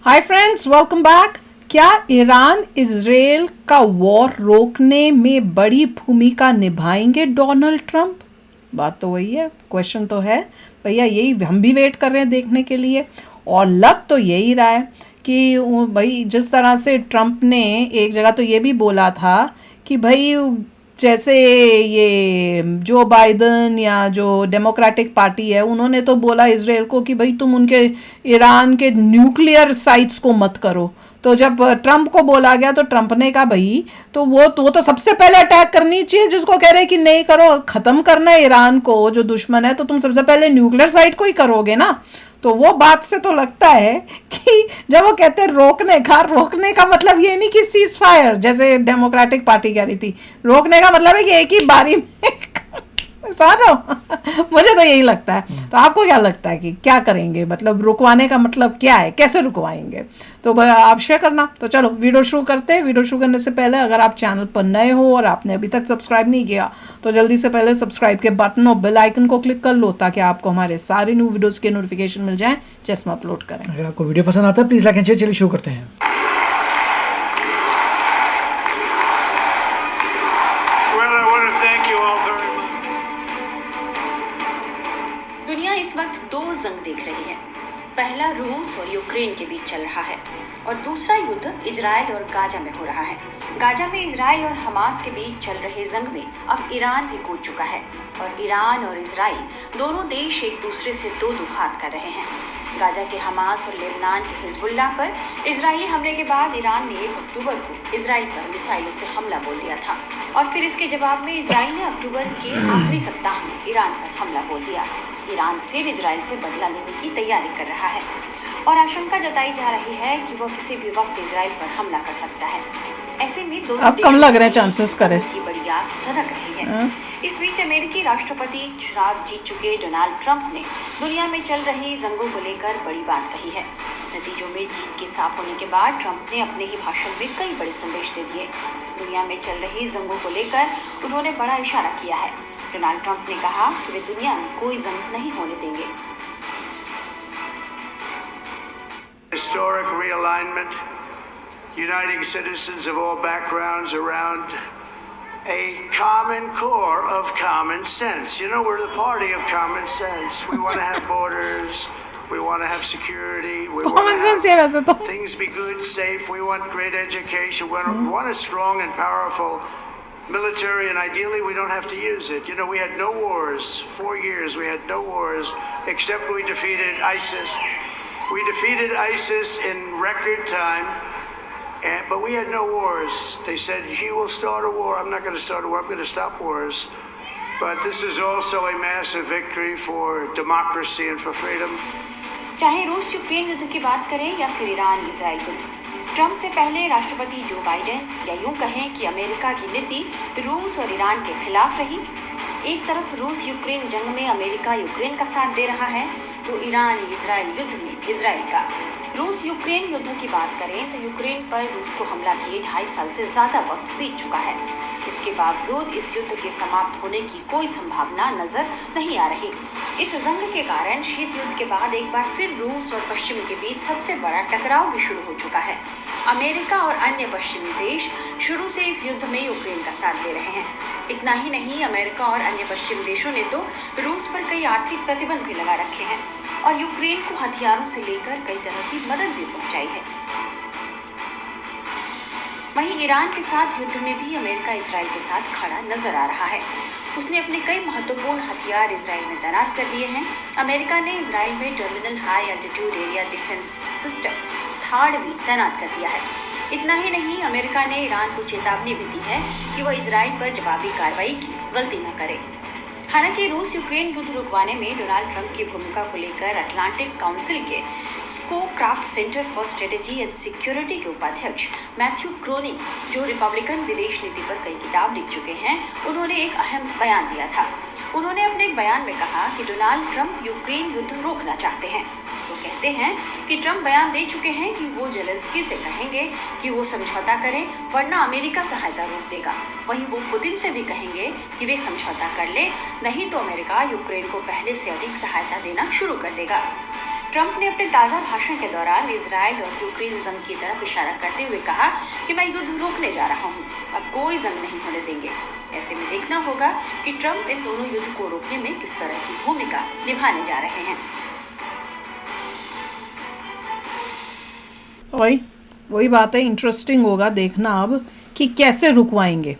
Hi friends, welcome back. क्या Iran Israel का war रोकने में बड़ी भूमिका निभाएंगे डोनाल्ड ट्रंप? बात तो वही है, क्वेश्चन तो है भैया, यही हम भी वेट कर रहे हैं देखने के लिए। और लग तो यही रहा है कि भाई जिस तरह से ट्रंप ने एक जगह तो ये भी बोला था कि भाई जैसे ये जो बाइडन या जो डेमोक्रेटिक पार्टी है उन्होंने तो बोला इसराइल को कि भाई तुम उनके ईरान के न्यूक्लियर साइट्स को मत करो। तो जब ट्रंप को बोला गया तो ट्रंप ने कहा भाई तो वो तो सबसे पहले अटैक करनी चाहिए जिसको कह रहे हैं कि नहीं करो, खत्म करना है ईरान को जो दुश्मन है, तो तुम सबसे पहले न्यूक्लियर साइट को ही करोगे ना। तो वो बात से तो लगता है कि जब वो कहते हैं रोकने का मतलब ये नहीं कि सीज फायर जैसे डेमोक्रेटिक पार्टी कह रही थी, रोकने का मतलब है कि एक ही बारी में सारो मुझे तो यही लगता है। तो आपको क्या लगता है कि क्या करेंगे, मतलब रुकवाने का मतलब क्या है, कैसे रुकवाएंगे? तो आप शेयर करना। तो चलो वीडियो शुरू करते हैं। वीडियो शुरू करने से पहले अगर आप चैनल पर नए हो और आपने अभी तक सब्सक्राइब नहीं किया तो जल्दी से पहले सब्सक्राइब के बटन और बेल आइकन को क्लिक कर लो ताकि आपको हमारे सारे न्यू वीडियोस के नोटिफिकेशन मिल जाएं जैसे हम अपलोड करें। अगर आपको वीडियो पसंद आता है प्लीज लाइक एंड शेयर। चलिए शुरू करते हैं। दुनिया इस वक्त दो जंग देख रही है। पहला रूस और यूक्रेन के बीच चल रहा है और दूसरा युद्ध इजराइल और गाजा में हो रहा है। गाजा में इजराइल और हमास के बीच चल रहे जंग में अब ईरान भी कूद चुका है और ईरान और इजराइल दोनों देश एक दूसरे से दो हाथ कर रहे हैं। गाजा के हमास और लेबनान के हिजबुल्लाह पर इजरायली हमले के बाद ईरान ने 1 अक्टूबर को इजराइल पर मिसाइलों से हमला बोल दिया था और फिर इसके जवाब में इजराइल ने अक्टूबर के आखिरी सप्ताह में ईरान पर हमला बोल दिया। ईरान फिर इजराइल से बदला लेने की तैयारी कर रहा है और आशंका जताई जा रही है कि वह किसी भी वक्त इजराइल पर हमला कर सकता है। ऐसे में दोनों अब कम लग रहे चांसेस करे की बड़ी आग धधक रही है। इस बीच अमेरिकी राष्ट्रपति चुनाव जीत चुके डोनाल्ड ट्रंप ने दुनिया में चल रही जंगों को लेकर बड़ी बात कही है। नतीजों में जीत के साफ होने के बाद ट्रंप ने अपने ही भाषण में कई बड़े संदेश दे दिए। दुनिया में चल रही जंगों को लेकर उन्होंने बड़ा इशारा किया है। डोनाल्ड ट्रंप ने कहा कि वे दुनिया में कोई जंग नहीं होने देंगे। Historic realignment, uniting citizens of all backgrounds around a common core of common sense. You know, we're the party of common sense. We want to have borders. We want to have security. We want to have things be good, safe. We want great education. We want a strong and powerful military, and ideally we don't have to use it. You know, we had no wars. 4 years we had no wars except we defeated ISIS. We defeated ISIS in record time, but we had no wars. They said, he will start a war. I'm not going to start a war. I'm going to stop wars. But this is also a massive victory for democracy and for freedom. चाहे रूस Ukraine युद्ध की बात करें या फिर Iran Israel युद्ध, Trump से पहले राष्ट्रपति जो बाइडेन या यूं कहें कि अमेरिका की नीति रूस और ईरान के खिलाफ रही। एक तरफ रूस यूक्रेन जंग में अमेरिका यूक्रेन का साथ दे रहा है तो ईरान इजराइल युद्ध में इजराइल का। रूस यूक्रेन युद्ध की बात करें तो यूक्रेन पर रूस को हमला किए 2.5 साल से ज्यादा वक्त बीत चुका है। इसके बावजूद इस युद्ध के समाप्त होने की कोई संभावना नजर नहीं आ रही। इस जंग के कारण शीत युद्ध के बाद एक बार फिर रूस और पश्चिम के बीच सबसे बड़ा टकराव भी शुरू हो चुका है। अमेरिका और अन्य पश्चिमी देश शुरू से इस युद्ध में यूक्रेन का साथ दे रहे हैं। इतना ही नहीं, अमेरिका और अन्य पश्चिमी देशों ने तो रूस पर कई आर्थिक प्रतिबंध भी लगा रखे हैं और यूक्रेन को हथियारों से लेकर कई तरह की मदद भी पहुंचाई है। वहीं ईरान के साथ युद्ध में भी अमेरिका इजराइल के साथ खड़ा नजर आ रहा है। उसने अपने कई महत्वपूर्ण हथियार इजराइल में तैनात कर दिए हैं। अमेरिका ने इजराइल में terminal high altitude area defence system थाड भी तैनात कर दिया है। इतना ही नहीं, अमेरिका ने ईरान को चेतावनी भी दी है कि वह इजराइल पर जवाबी कार्रवाई की गलती न करे। हालांकि रूस यूक्रेन युद्ध रुकवाने में डोनाल्ड ट्रंप की भूमिका को लेकर अटलांटिक काउंसिल के Scowcroft Center for Strategy and Security के उपाध्यक्ष मैथ्यू क्रोनिंग, जो रिपब्लिकन विदेश नीति पर कई किताब लिख चुके हैं, उन्होंने एक अहम बयान दिया था। उन्होंने अपने एक बयान में कहा कि डोनाल्ड ट्रंप यूक्रेन युद्ध रोकना चाहते हैं। वो कहते हैं कि ट्रंप बयान दे चुके हैं कि वो जेलेंस्की से कहेंगे कि वो समझौता करें वरना अमेरिका सहायता रोक देगा। वहीं वो पुतिन से भी कहेंगे कि वे समझौता कर ले, नहीं तो अमेरिका यूक्रेन को पहले से अधिक सहायता देना शुरू कर देगा। ट्रंप ने अपने ताज़ा भाषण के दौरान इजराइल और यूक्रेन जंग की तरफ इशारा करते हुए कहा कि मैं युद्ध रोकने जा रहा हूं, अब कोई जंग नहीं होने देंगे। ऐसे में देखना होगा कि ट्रंप इन दोनों युद्ध को रोकने में किस तरह की भूमिका निभाने जा रहे हैं। वही बात है, इंटरेस्टिंग होगा देखना अब कि कैसे रुकवाएंगे।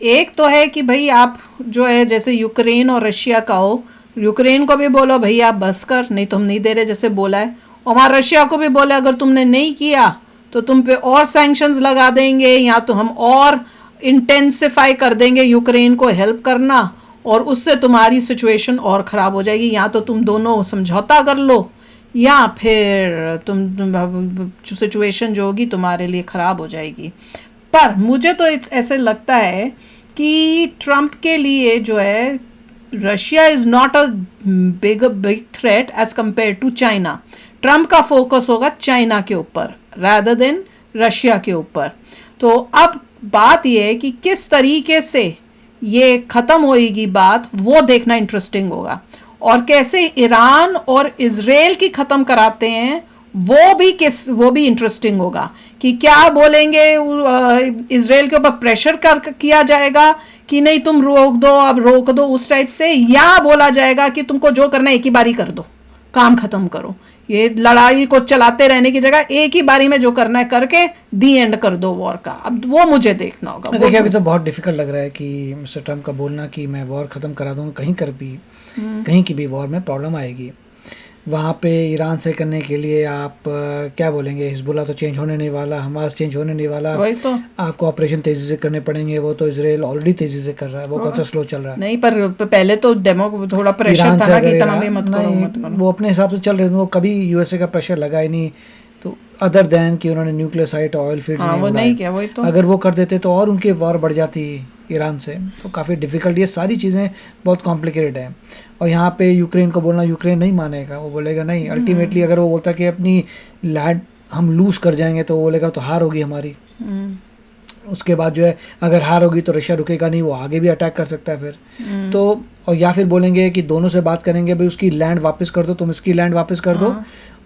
एक तो है कि भाई आप जो है जैसे यूक्रेन और रशिया का हो, यूक्रेन को भी बोलो भाई आप बस कर, नहीं तो हम नहीं दे रहे जैसे बोला है, और वहाँ रशिया को भी बोले अगर तुमने नहीं किया तो तुम पे और सैंक्शंस लगा देंगे, या तो हम और इंटेंसिफाई कर देंगे यूक्रेन को हेल्प करना, और उससे तुम्हारी सिचुएशन और ख़राब हो जाएगी। या तो तुम दोनों समझौता कर लो, या फिर तुम सिचुएशन जो होगी तुम्हारे लिए ख़राब हो जाएगी। पर मुझे तो ऐसे लगता है कि ट्रंप के लिए जो है Russia is not a big threat as compare to China. Trump का फोकस होगा चाइना के ऊपर रादर देन रशिया के ऊपर। तो अब बात यह है कि किस तरीके से ये ख़त्म होएगी बात, वो देखना इंटरेस्टिंग होगा, और कैसे ईरान और इजराइल की ख़त्म कराते हैं वो भी इंटरेस्टिंग होगा कि क्या बोलेंगे, इजराइल के ऊपर प्रेशर किया जाएगा कि नहीं तुम रोक दो उस टाइप से, या बोला जाएगा कि तुमको जो करना है एक ही बारी कर दो, काम ख़त्म करो, ये लड़ाई को चलाते रहने की जगह एक ही बारी में जो करना है करके दी एंड कर दो वॉर का। अब वो मुझे देखना होगा। देखिए अभी तो बहुत डिफिकल्ट लग रहा है कि मिस्टर ट्रम्प का बोलना कि मैं वॉर ख़त्म करा दूँगा, कहीं की भी वॉर में प्रॉब्लम आएगी। वहाँ पे ईरान से करने के लिए आप क्या बोलेंगे, हिजबुल्लाह तो चेंज होने नहीं वाला, हमास चेंज होने नहीं वाला, वही तो आपको ऑपरेशन तेज़ी से करने पड़ेंगे। वो तो इजराइल ऑलरेडी तेज़ी से कर रहा है, वो कौन सा स्लो चल रहा है। नहीं पर पहले तो डेमो थोड़ा प्रेशर था ना कि इतना भी मत करो। वो अपने हिसाब से चल रहे थे, वो कभी यूएसए का प्रेशर लगा ही नहीं, तो अदर देन कि उन्होंने न्यूक्लियर साइट ऑयल फील्ड्स नहीं किया। वही तो अगर वो कर देते तो और उनकी वॉर बढ़ जाती ईरान से, तो काफ़ी डिफ़िकल्ट, ये सारी चीज़ें बहुत कॉम्प्लिकेटेड हैं। और यहाँ पे यूक्रेन को बोलना, यूक्रेन नहीं मानेगा, वो बोलेगा नहीं। अल्टीमेटली अगर वो बोलता कि अपनी लैंड हम लूज़ कर जाएंगे तो वो बोलेगा तो हार होगी हमारी। उसके बाद जो है अगर हार होगी तो रशिया रुकेगा नहीं, वो आगे भी अटैक कर सकता है फिर तो। और या फिर बोलेंगे कि दोनों से बात करेंगे, भाई उसकी लैंड वापस कर दो, तुम इसकी लैंड वापस कर दो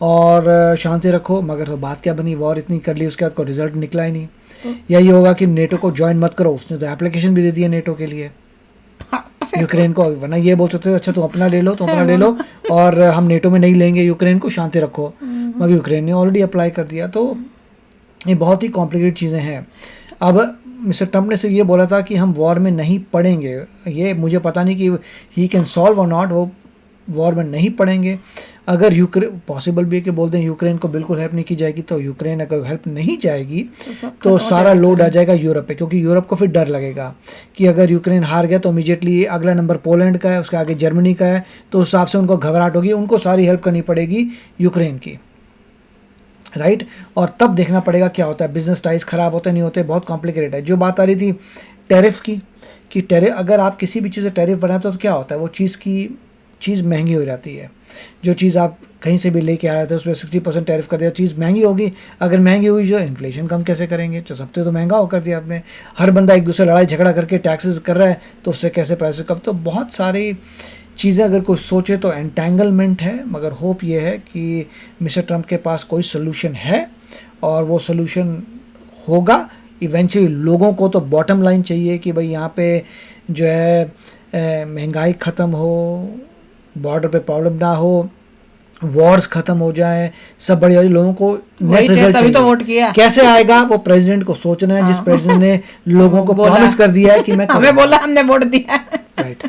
और शांति रखो। मगर तो बात क्या बनी, वॉर इतनी कर ली, उसके बाद कोई रिजल्ट निकला ही नहीं। यही होगा कि नेटो को ज्वाइन मत करो, उसने तो एप्लीकेशन भी दे दी है नेटो के लिए यूक्रेन को। वरना ये बोल सकते हो अच्छा तुम अपना ले लो और हम नेटो में नहीं लेंगे यूक्रेन को, शांति रखो। मगर यूक्रेन ने ऑलरेडी अप्लाई कर दिया। तो ये बहुत ही कॉम्प्लिकेटेड चीज़ें हैं। अब मिस्टर ट्रम्प ने सिर्फ ये बोला था कि हम वॉर में नहीं पड़ेंगे, ये मुझे पता नहीं कि ही कैन सॉल्व और नॉट, वो वॉर में नहीं पड़ेंगे। अगर यूक्रेन पॉसिबल भी है कि बोल दें यूक्रेन को बिल्कुल हेल्प नहीं की जाएगी, तो यूक्रेन अगर हेल्प नहीं जाएगी तो सारा लोड आ जाएगा यूरोप पे, क्योंकि यूरोप को फिर डर लगेगा कि अगर यूक्रेन हार गया तो इमीडिएटली अगला नंबर पोलैंड का है, उसके आगे जर्मनी का है, तो उस हिसाब से उनको घबराहट होगी, उनको सारी हेल्प करनी पड़ेगी यूक्रेन की, राइट। और तब देखना पड़ेगा क्या होता है, बिजनेस टाइज ख़राब होते नहीं होते, बहुत कॉम्प्लिकेटेड है। जो बात आ रही थी टैरिफ की कि टैरिफ अगर आप किसी भी चीज़ से टैरिफ बनाते हो तो क्या होता है, वो चीज़ महंगी हो जाती है। जो चीज़ आप कहीं से भी लेके आ रहे थे उस पर 60% टैरिफ कर दिया, चीज़ महंगी होगी। अगर महंगी हुई जो इन्फ्लेशन कम कैसे करेंगे, तो सबसे तो महंगा हो कर दिया आपने। हर बंदा एक दूसरे लड़ाई झगड़ा करके टैक्सेस कर रहा है, तो उससे कैसे प्राइसेस कम। तो बहुत सारी चीज़ें अगर कोई सोचे तो एंटेंगलमेंट है। मगर होप ये है कि मिस्टर ट्रम्प के पास कोई सोल्यूशन है और वो सोल्यूशन होगा इवेंचुअली। लोगों को तो बॉटम लाइन चाहिए कि भाई यहाँ पे जो है महंगाई ख़त्म हो, बॉर्डर पे प्रॉब्लम ना हो, वॉर्स खत्म हो जाए, सब बढ़िया। लोगों को नेट रिजल्ट चाहिए। तो वोट किया कैसे आएगा वो प्रेसिडेंट को सोचना है, जिस प्रेसिडेंट ने लोगों को प्रॉमिस कर दिया है कि मैं हमें बोला, हमने वोट दिया, राइट,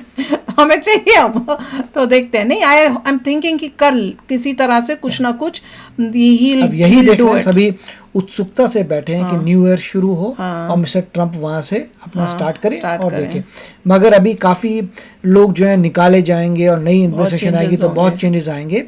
हमें चाहिए अब। तो देखते हैं। नहीं, आई एम थिंकिंग कि कल किसी तरह से कुछ ना कुछ अब यही देखो, सभी उत्सुकता से बैठे हैं कि न्यू ईयर शुरू हो और मिस्टर ट्रम्प वहां से अपना स्टार्ट करें और देखें। मगर अभी काफी लोग जो है निकाले जाएंगे और नई एडमिनिस्ट्रेशन आएगी तो बहुत चेंजेस आएंगे।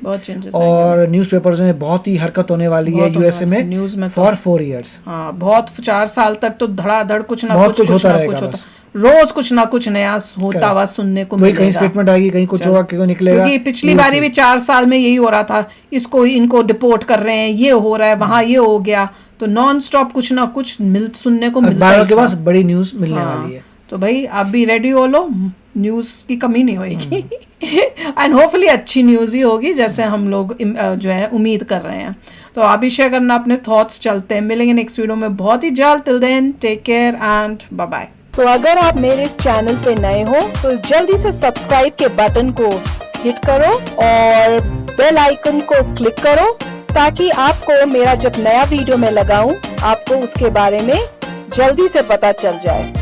और न्यूज़पेपर्स में बहुत ही हरकत होने वाली है यूएसए में न्यूज़ में फॉर 4 years। बहुत 4 साल तक तो धड़ाधड़ कुछ ना कुछ होता रहेगा। रोज कुछ ना कुछ नया होता हुआ सुनने को मिलेगा। कहीं स्टेटमेंट आएगी, कहीं कुछ होगा, कहीं निकलेगा। क्योंकि पिछली बारी भी 4 साल में यही हो रहा था, इनको डिपोर्ट कर रहे हैं, ये हो रहा है, वहां ये हो गया। तो नॉन स्टॉप कुछ ना कुछ सुनने को मिलता है। के पास बड़ी न्यूज मिलने वाली है। तो भाई आप भी रेडी हो लो, न्यूज़ की कमी नहीं होएगी एंड होपफुली अच्छी न्यूज़ ही होगी जैसे हम लोग जो है उम्मीद कर रहे हैं। तो आप भी शेयर करना अपने थॉट्स। चलते हैं, मिलेंगे नेक्स्ट वीडियो में बहुत ही जल्द। Till then take care and bye bye. तो अगर आप मेरे इस चैनल पे नए हो तो जल्दी से सब्सक्राइब के बटन को हिट करो और बेल आइकन को क्लिक करो ताकि आपको मेरा जब नया वीडियो मैं लगाऊं आपको उसके बारे में जल्दी से पता चल जाए।